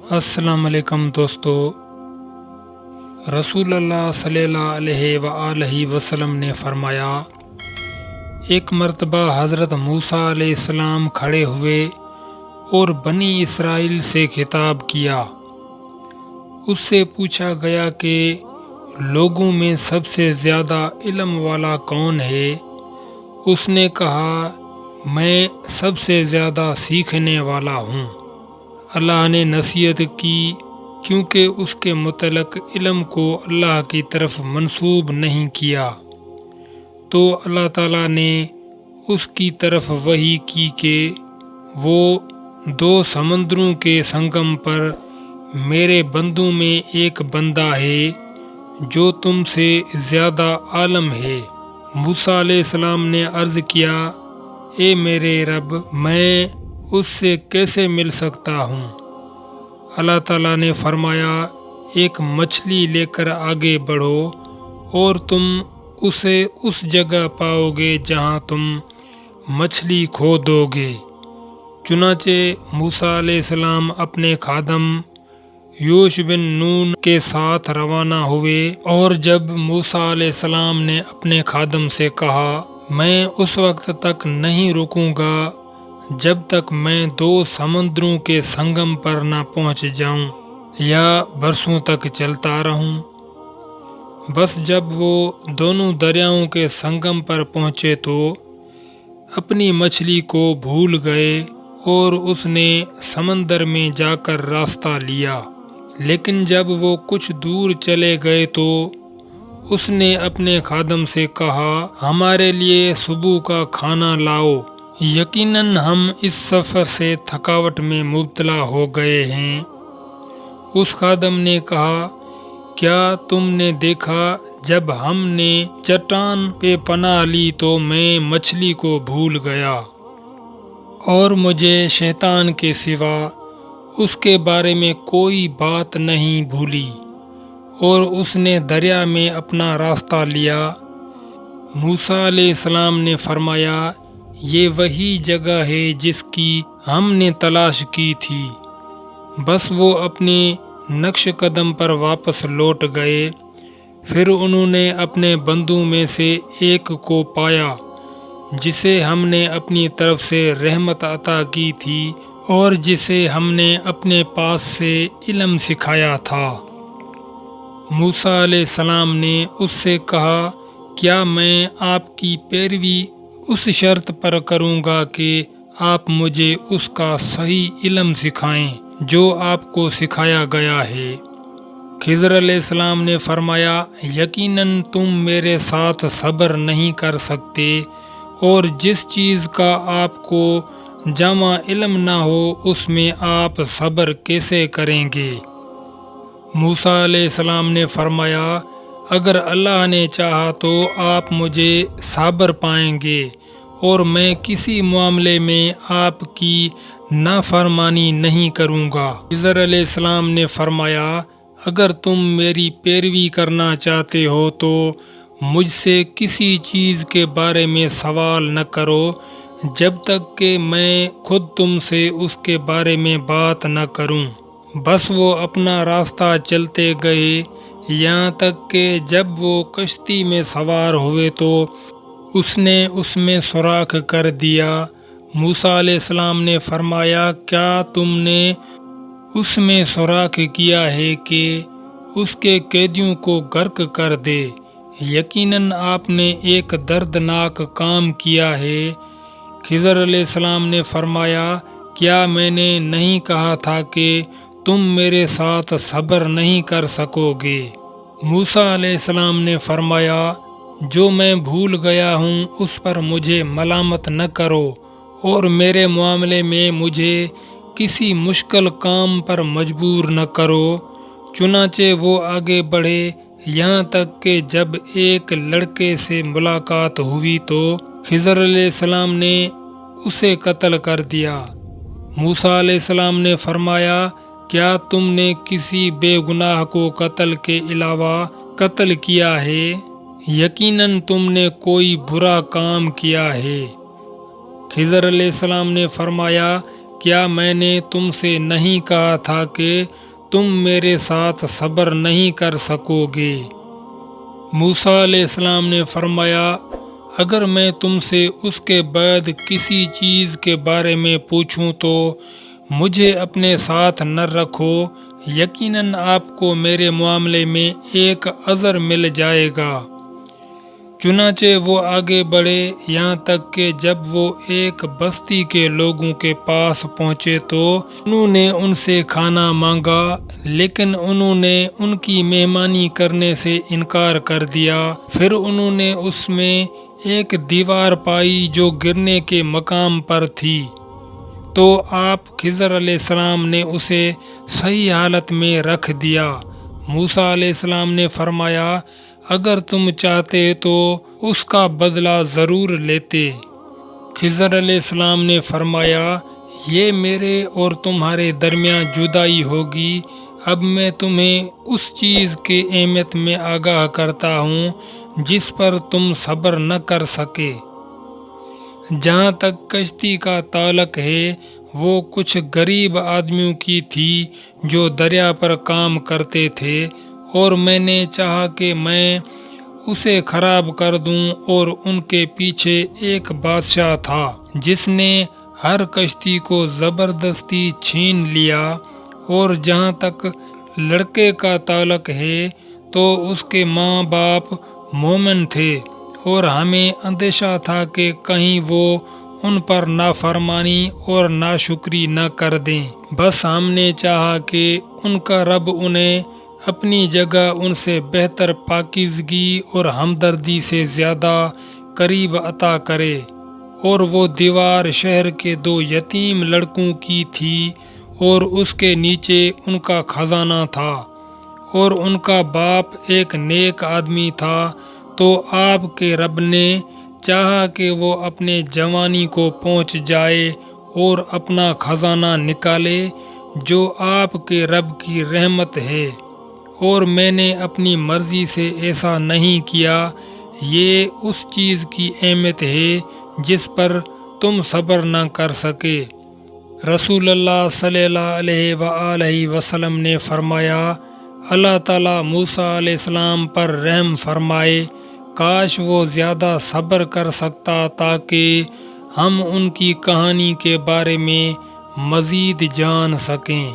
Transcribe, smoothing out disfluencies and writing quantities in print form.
السلام علیکم دوستو، رسول اللہ صلی اللہ علیہ وآلہ وسلم نے فرمایا، ایک مرتبہ حضرت موسیٰ علیہ السلام کھڑے ہوئے اور بنی اسرائیل سے خطاب کیا۔ اس سے پوچھا گیا کہ لوگوں میں سب سے زیادہ علم والا کون ہے؟ اس نے کہا، میں سب سے زیادہ سیکھنے والا ہوں۔ اللہ نے نصیحت کی کیونکہ اس کے متعلق علم کو اللہ کی طرف منسوب نہیں کیا، تو اللہ تعالیٰ نے اس کی طرف وحی کی کہ وہ 2 سمندروں کے سنگم پر میرے بندوں میں ایک بندہ ہے جو تم سے زیادہ عالم ہے۔ موسیٰ علیہ السلام نے عرض کیا، اے میرے رب، میں اس سے کیسے مل سکتا ہوں؟ اللہ تعالیٰ نے فرمایا، ایک مچھلی لے کر آگے بڑھو اور تم اسے اس جگہ پاؤ گے جہاں تم مچھلی کھو دو گے۔ چنانچہ موسیٰ علیہ السلام اپنے خادم یوش بن نون کے ساتھ روانہ ہوئے، اور جب موسیٰ علیہ السلام نے اپنے خادم سے کہا، میں اس وقت تک نہیں رکوں گا جب تک میں 2 سمندروں کے سنگم پر نہ پہنچ جاؤں یا برسوں تک چلتا رہوں۔ بس جب وہ دونوں دریاؤں کے سنگم پر پہنچے تو اپنی مچھلی کو بھول گئے اور اس نے سمندر میں جا کر راستہ لیا۔ لیکن جب وہ کچھ دور چلے گئے تو اس نے اپنے خادم سے کہا، ہمارے لیے صبح کا کھانا لاؤ، یقیناً ہم اس سفر سے تھکاوٹ میں مبتلا ہو گئے ہیں۔ اس خادم نے کہا، کیا تم نے دیکھا جب ہم نے چٹان پہ پناہ لی تو میں مچھلی کو بھول گیا، اور مجھے شیطان کے سوا اس کے بارے میں کوئی بات نہیں بھولی، اور اس نے دریا میں اپنا راستہ لیا۔ موسیٰ علیہ السلام نے فرمایا، یہ وہی جگہ ہے جس کی ہم نے تلاش کی تھی۔ بس وہ اپنے نقش قدم پر واپس لوٹ گئے۔ پھر انہوں نے اپنے بندوں میں سے ایک کو پایا جسے ہم نے اپنی طرف سے رحمت عطا کی تھی اور جسے ہم نے اپنے پاس سے علم سکھایا تھا۔ موسیٰ علیہ السلام نے اس سے کہا، کیا میں آپ کی پیروی اس شرط پر کروں گا کہ آپ مجھے اس کا صحیح علم سکھائیں جو آپ کو سکھایا گیا ہے؟ خضر علیہ السلام نے فرمایا، یقیناً تم میرے ساتھ صبر نہیں کر سکتے، اور جس چیز کا آپ کو جامع علم نہ ہو اس میں آپ صبر کیسے کریں گے؟ موسیٰ علیہ السلام نے فرمایا، اگر اللہ نے چاہا تو آپ مجھے صابر پائیں گے، اور میں کسی معاملے میں آپ کی نافرمانی نہیں کروں گا۔ خضر علیہ السلام نے فرمایا، اگر تم میری پیروی کرنا چاہتے ہو تو مجھ سے کسی چیز کے بارے میں سوال نہ کرو جب تک کہ میں خود تم سے اس کے بارے میں بات نہ کروں۔ بس وہ اپنا راستہ چلتے گئے یہاں تک کہ جب وہ کشتی میں سوار ہوئے تو اس نے اس میں سوراخ کر دیا۔ موسیٰ علیہ السلام نے فرمایا، کیا تم نے اس میں سوراخ کیا ہے کہ اس کے قیدیوں کو غرق کر دے؟ یقیناً آپ نے ایک دردناک کام کیا ہے۔ خضر علیہ السلام نے فرمایا، کیا میں نے نہیں کہا تھا کہ تم میرے ساتھ صبر نہیں کر سکو گے؟ موسیٰ علیہ السلام نے فرمایا، جو میں بھول گیا ہوں اس پر مجھے ملامت نہ کرو، اور میرے معاملے میں مجھے کسی مشکل کام پر مجبور نہ کرو۔ چنانچہ وہ آگے بڑھے یہاں تک کہ جب ایک لڑکے سے ملاقات ہوئی تو خضر علیہ السلام نے اسے قتل کر دیا۔ موسیٰ علیہ السلام نے فرمایا، کیا تم نے کسی بے گناہ کو قتل کے علاوہ قتل کیا ہے؟ یقیناً تم نے کوئی برا کام کیا ہے۔ خضر علیہ السلام نے فرمایا، کیا میں نے تم سے نہیں کہا تھا کہ تم میرے ساتھ صبر نہیں کر سکو گے؟ موسیٰ علیہ السلام نے فرمایا، اگر میں تم سے اس کے بعد کسی چیز کے بارے میں پوچھوں تو مجھے اپنے ساتھ نہ رکھو، یقیناً آپ کو میرے معاملے میں ایک عذر مل جائے گا۔ چنانچہ وہ آگے بڑھے، یہاں تک کہ جب وہ ایک بستی کے لوگوں کے پاس پہنچے تو انہوں نے ان سے کھانا مانگا، لیکن انہوں نے ان کی مہمانی کرنے سے انکار کر دیا۔ پھر انہوں نے اس میں ایک دیوار پائی جو گرنے کے مقام پر تھی، تو آپ خضر علیہ السلام نے اسے صحیح حالت میں رکھ دیا۔ موسیٰ علیہ السلام نے فرمایا، اگر تم چاہتے تو اس کا بدلہ ضرور لیتے۔ خضر علیہ السلام نے فرمایا، یہ میرے اور تمہارے درمیان جدائی ہوگی۔ اب میں تمہیں اس چیز کے اہمیت میں آگاہ کرتا ہوں جس پر تم صبر نہ کر سکے۔ جہاں تک کشتی کا تعلق ہے، وہ کچھ غریب آدمیوں کی تھی جو دریا پر کام کرتے تھے، اور میں نے چاہا کہ میں اسے خراب کر دوں، اور ان کے پیچھے ایک بادشاہ تھا جس نے ہر کشتی کو زبردستی چھین لیا۔ اور جہاں تک لڑکے کا تعلق ہے تو اس کے ماں باپ مومن تھے، اور ہمیں اندیشہ تھا کہ کہیں وہ ان پر نافرمانی اور ناشکری نہ کر دیں، بس ہم نے چاہا کہ ان کا رب انہیں اپنی جگہ ان سے بہتر پاکیزگی اور ہمدردی سے زیادہ قریب عطا کرے۔ اور وہ دیوار شہر کے 2 یتیم لڑکوں کی تھی، اور اس کے نیچے ان کا خزانہ تھا، اور ان کا باپ ایک نیک آدمی تھا۔ تو آپ کے رب نے چاہا کہ وہ اپنے جوانی کو پہنچ جائے اور اپنا خزانہ نکالے، جو آپ کے رب کی رحمت ہے، اور میں نے اپنی مرضی سے ایسا نہیں کیا۔ یہ اس چیز کی اہمیت ہے جس پر تم صبر نہ کر سکے۔ رسول اللہ صلی اللہ علیہ وآلہ وسلم نے فرمایا، اللہ تعالیٰ موسیٰ علیہ السلام پر رحم فرمائے، کاش وہ زیادہ صبر کر سکتا تاکہ ہم ان کی کہانی کے بارے میں مزید جان سکیں۔